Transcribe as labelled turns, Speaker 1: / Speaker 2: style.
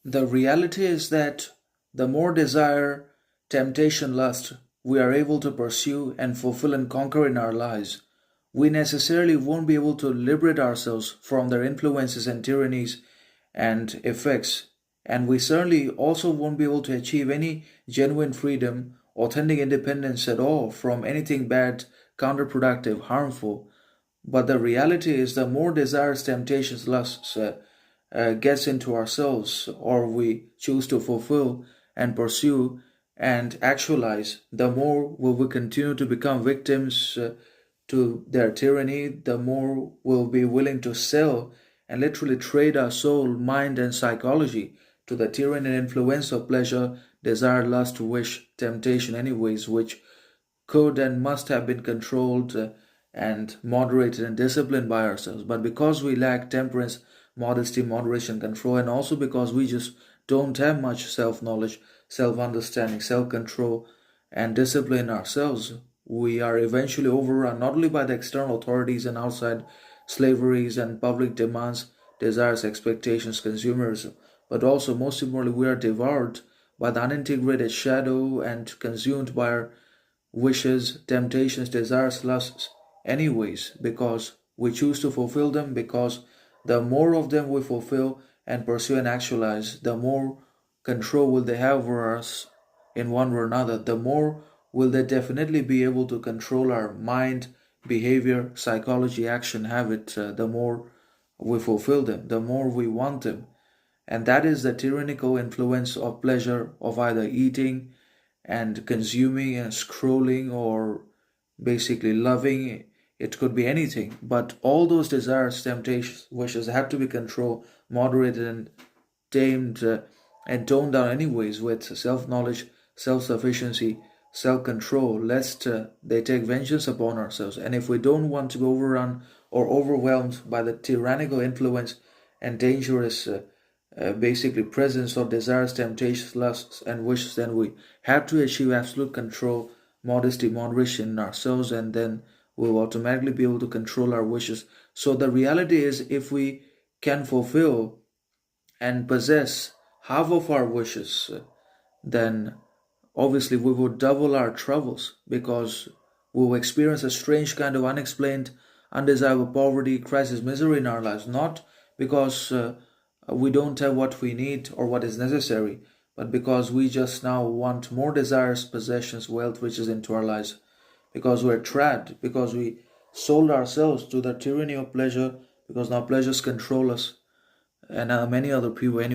Speaker 1: The reality is that the more desire, temptation, lust we are able to pursue and fulfill and conquer in our lives, we necessarily won't be able to liberate ourselves from their influences and tyrannies and effects, and we certainly also won't be able to achieve any genuine freedom, authentic independence at all from anything bad, counterproductive, harmful. But the reality is, the more desires, temptations, lusts gets into ourselves, or we choose to fulfill and pursue and actualize, the more will we continue to become victims to their tyranny, the more we'll be willing to sell and literally trade our soul, mind, and psychology to the tyranny and influence of pleasure, desire, lust, wish, temptation, anyways, which could and must have been controlled and moderated and disciplined by ourselves. But because we lack temperance, modesty, moderation, control, and also because we just don't have much self knowledge, self understanding, self control, and discipline ourselves, we are eventually overrun not only by the external authorities and outside slaveries and public demands, desires, expectations, consumerism, but also, most importantly, we are devoured by the unintegrated shadow and consumed by our wishes, temptations, desires, lusts, anyways, because we choose to fulfill them, because the more of them we fulfill and pursue and actualize, the more control will they have over us in one way or another, the more will they definitely be able to control our mind, behavior, psychology, action, habit, the more we fulfill them, the more we want them. And that is the tyrannical influence of pleasure, of either eating and consuming and scrolling, or basically loving. It could be anything, but all those desires, temptations, wishes have to be controlled, moderated, and tamed and toned down anyways with self-knowledge, self-sufficiency, self-control, lest they take vengeance upon ourselves. And if we don't want to be overrun or overwhelmed by the tyrannical influence and dangerous basically presence of desires, temptations, lusts, and wishes, then we have to achieve absolute control, modesty, moderation in ourselves, and then we'll automatically be able to control our wishes. So the reality is, if we can fulfill and possess half of our wishes, then obviously we would double our troubles, because we will experience a strange kind of unexplained, undesirable poverty, crisis, misery in our lives, not because we don't have what we need or what is necessary, but because we just now want more desires, possessions, wealth, riches into our lives, because we're trapped, because we sold ourselves to the tyranny of pleasure, because now pleasures control us, and many other people.